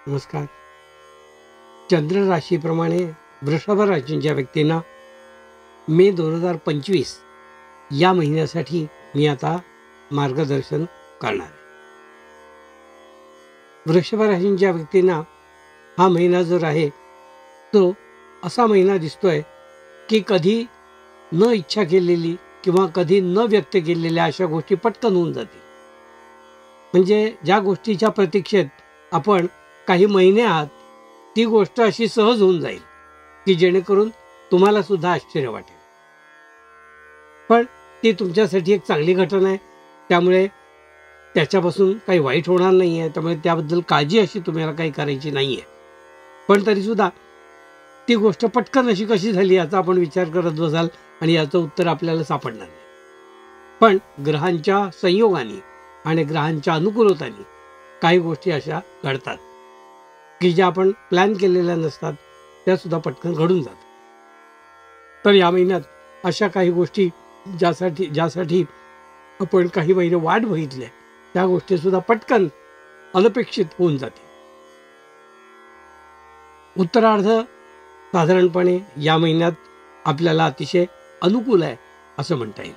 नमस्कार. चंद्र राशीप्रमाणे वृषभ राशीच्या व्यक्तींना मे 2025 या महिन्यासाठी मी आता मार्गदर्शन करणार आहे. वृषभ राशीच्या व्यक्तींना हा महिना जो आहे तो असा महिना दिसतोय की कधी न इच्छा केलेली किंवा कधी न व्यक्त केलेल्या अशा गोष्टी पटकन होऊन जातील. म्हणजे ज्या गोष्टीच्या प्रतीक्षेत आपण काही महिने आहात ती गोष्ट अशी सहज होऊन जाईल की जेणेकरून तुम्हाला सुद्धा आश्चर्य वाटेल. पण ती तुमच्यासाठी एक चांगली घटना आहे, त्यामुळे त्याच्यापासून काही वाईट होणार नाही आहे. त्यामुळे त्याबद्दल काळजी अशी तुम्हाला काही करायची नाही आहे. पण तरीसुद्धा ती गोष्ट पटकन अशी कशी झाली याचा आपण विचार करत बसाल आणि याचं उत्तर आपल्याला सापडणार नाही. पण ग्रहांच्या संयोगाने आणि ग्रहांच्या अनुकूलताने काही गोष्टी अशा घडतात की ज्या आपण प्लॅन केलेल्या नसतात, त्या सुद्धा पटकन घडून जातात. तर या महिन्यात अशा काही गोष्टी ज्यासाठी आपण काही महिने वाट बघितल्या त्या गोष्टी सुद्धा पटकन अनपेक्षित होऊन जातील. उत्तरार्ध साधारणपणे या महिन्यात आपल्याला अतिशय अनुकूल आहे असं म्हणता येईल.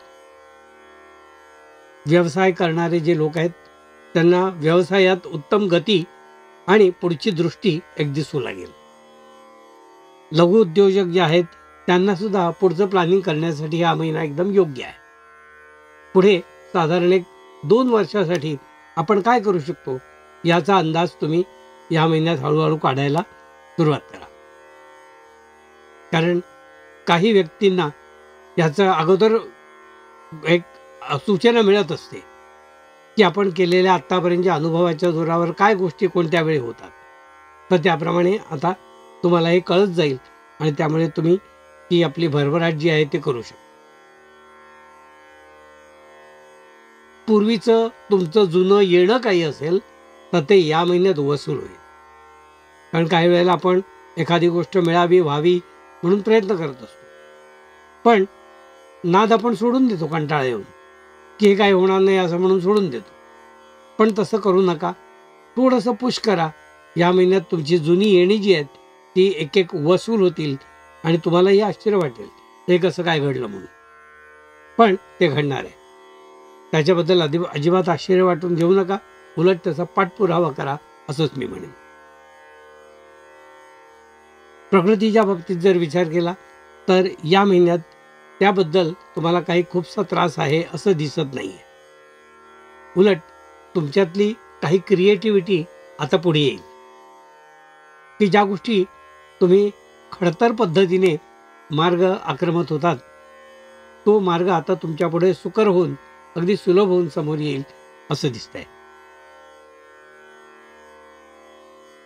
व्यवसाय करणारे जे लोक आहेत त्यांना व्यवसायात उत्तम गती आणि पुढची दृष्टी एक दिसू लागेल. लघु उद्योजक जे आहेत त्यांना सुद्धा पुढचं प्लॅनिंग करण्यासाठी हा महिना एकदम योग्य आहे. पुढे साधारण 1-2 वर्षासाठी आपण काय करू शकतो याचा अंदाज तुम्ही या महिन्यात हळूहळू काढायला सुरुवात करा. कारण काही व्यक्तींना याचं अगोदर एक सूचना मिळत असते की आपण केलेल्या आत्तापर्यंतच्या अनुभवाच्या जोरावर काय गोष्टी कोणत्या वेळी होतात. तर त्याप्रमाणे आता तुम्हाला हे कळत जाईल आणि त्यामुळे तुम्ही ती आपली भरभराट जी आहे ते करू शकता. पूर्वीचं तुमचं जुनं येणं काही असेल तर ते या महिन्यात वसूल होईल. कारण काही वेळेला आपण एखादी गोष्ट मिळावी व्हावी म्हणून प्रयत्न करत असतो, पण नाद आपण सोडून देतो कंटाळा येऊन की हे काय होणार नाही असं म्हणून सोडून देतो. पण तसं करू नका. थोडंसं पुश करा. या महिन्यात तुमची जुनी येणी जी आहेत ती एक एक वसूल होतील आणि तुम्हालाही आश्चर्य वाटेल हे कसं काय घडलं म्हणून. पण ते घडणार आहे. त्याच्याबद्दल अजिबात आश्चर्य वाटून घेऊ नका. उलट त्याचा पाठपुरावा करा असंच मी म्हणेन. प्रकृतीच्या बाबतीत जर विचार केला तर या महिन्यात त्याबद्दल तुम्हाला काही खूपसा त्रास आहे असं दिसत नाही आहे. उलट तुमच्यातली काही क्रिएटिव्हिटी आता पुढे येईल की ज्या गोष्टी तुम्ही खडतर पद्धतीने मार्ग आक्रमत होतात तो मार्ग आता तुमच्यापुढे सुकर होऊन अगदी सुलभ होऊन समोर येईल असं दिसतंय.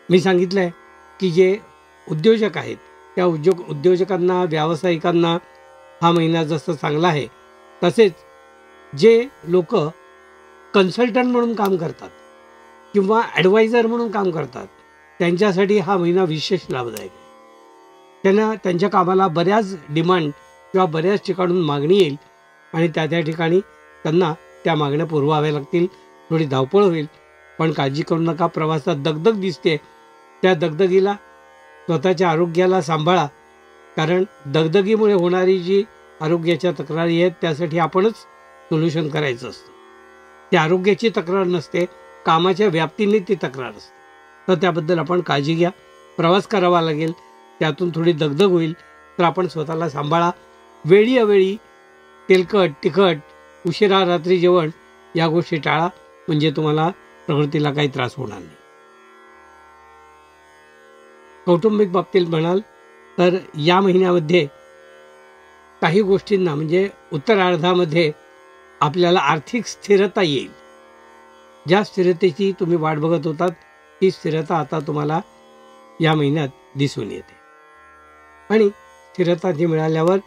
मी सांगितलंय की जे उद्योजक आहेत त्या उद्योजकांना व्यावसायिकांना हा महिना जसं चांगला आहे तसेच जे लोक कन्सल्टंट म्हणून काम करतात किंवा ॲडवायझर म्हणून काम करतात त्यांच्यासाठी हा महिना विशेष लाभदायक आहे. त्यांना त्यांच्या कामाला बऱ्याच डिमांड किंवा बऱ्याच ठिकाणून मागणी येईल आणि त्या ठिकाणी त्यांना त्या मागण्या पुरवाव्या लागतील. थोडी धावपळ होईल, पण काळजी करू नका. प्रवासात दगदग दिसते, त्या दगदगीला स्वतःच्या आरोग्याला सांभाळा. कारण दगदगीमुळे होणारी जी आरोग्याच्या तक्रारी आहेत त्यासाठी आपणच सोल्युशन करायचं असतं. ती आरोग्याची तक्रार नसते, कामाच्या व्याप्तीने ती तक्रार असते. तर त्याबद्दल आपण काळजी घ्या. प्रवास करावा लागेल, त्यातून थोडी दगदग होईल, तर आपण स्वतःला सांभाळा. वेळी अवेळी तेलकट तिखट उशिरा रात्री जेवण या गोष्टी टाळा, म्हणजे तुम्हाला प्रकृतीला काही त्रास होणार नाही. कौटुंबिक बाबतीत म्हणाल तर या महिन्यामध्ये काही गोष्टींना म्हणजे उत्तरार्धामध्ये आपल्याला आर्थिक स्थिरता येईल. ज्या स्थिरतेची तुम्ही वाट बघत होतात ती स्थिरता आता तुम्हाला या महिन्यात दिसून येते. आणि स्थिरता ती मिळाल्यावर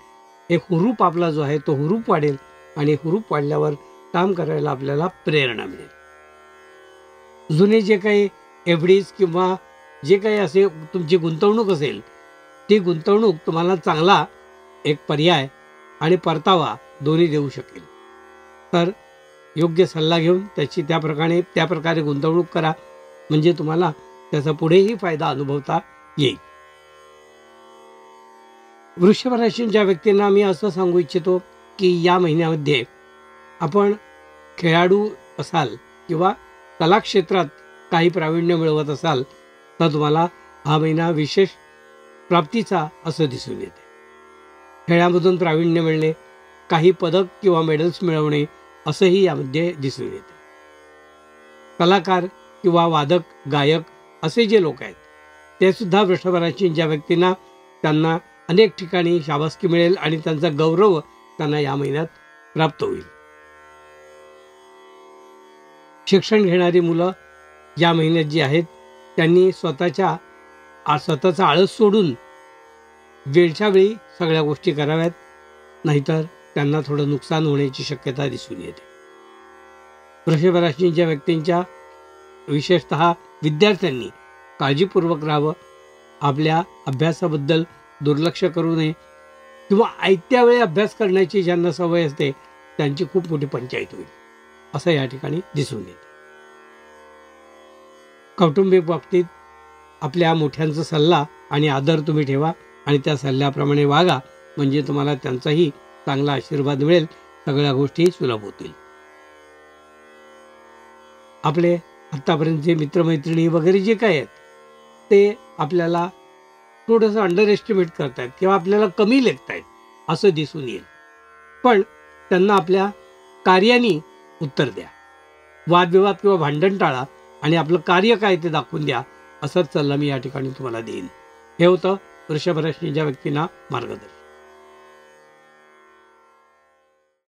एक हुरूप आपला जो आहे तो हुरूप वाढेल आणि हुरूप वाढल्यावर काम करायला आपल्याला प्रेरणा मिळेल. जुने जे काही एफडीज किंवा जे काही असे तुमची गुंतवणूक असेल ती गुंतवणूक तुम्हाला चांगला एक पर्याय आणि परतावा दोन्ही देऊ शकेल. तर योग्य सल्ला घेऊन त्याची त्या प्रकारे गुंतवणूक करा, म्हणजे तुम्हाला त्याचा पुढेही फायदा अनुभवता येईल. वृषभ राशीच्या व्यक्तींना मी असं सांगू इच्छितो की या महिन्यामध्ये आपण खेळाडू असाल किंवा कला क्षेत्रात काही प्रावीण्य मिळवत असाल तर तुम्हाला हा महिना विशेष प्राप्तीचा असं दिसून येते. खेळामधून प्रावीण्य मिळणे, काही पदक किंवा मेडल्स मिळवणे असंही यामध्ये दिसून येते. कलाकार किंवा वादक, गायक असे जे लोक आहेत ते सुद्धा वृषभ राशीच्या व्यक्तींना त्यांना अनेक ठिकाणी शाबासकी मिळेल आणि त्यांचा गौरव त्यांना या महिन्यात प्राप्त होईल. शिक्षण घेणारी मुलं या महिन्यात जी आहेत त्यांनी स्वतःचा आळस सोडून वेळच्या वेळी सगळ्या गोष्टी कराव्यात, नाहीतर त्यांना थोडं नुकसान होण्याची शक्यता दिसून येते. वृषभ राशीच्या व्यक्तींच्या विशेषतः विद्यार्थ्यांनी काळजीपूर्वक राहावं. आपल्या अभ्यासाबद्दल दुर्लक्ष करू नये किंवा आयत्या वेळी अभ्यास करण्याची ज्यांना सवय असते त्यांची खूप मोठी पंचायत होईल असं या ठिकाणी दिसून येते. कौटुंबिक बाबतीत आपल्या मोठ्यांचा सल्ला आणि आदर तुम्ही ठेवा आणि त्या सल्ल्याप्रमाणे वागा, म्हणजे तुम्हाला त्यांचाही चांगला आशीर्वाद मिळेल, सगळ्या गोष्टी सुलभ होतील. आपले आत्तापर्यंतचे मित्रमैत्रिणी वगैरे जे काय आहेत ते आपल्याला थोडंसं अंडर एस्टिमेट करतायत किंवा आपल्याला कमी लेखतायत असं दिसून येईल, पण त्यांना आपल्या कार्याने उत्तर द्या. वादविवाद किंवा भांडण टाळा आणि आपलं कार्य काय ते दाखवून द्या, असाच सल्ला मी या ठिकाणी तुम्हाला देईन. हे होतं वृषभ राशीच्या व्यक्तींना मार्गदर्शन.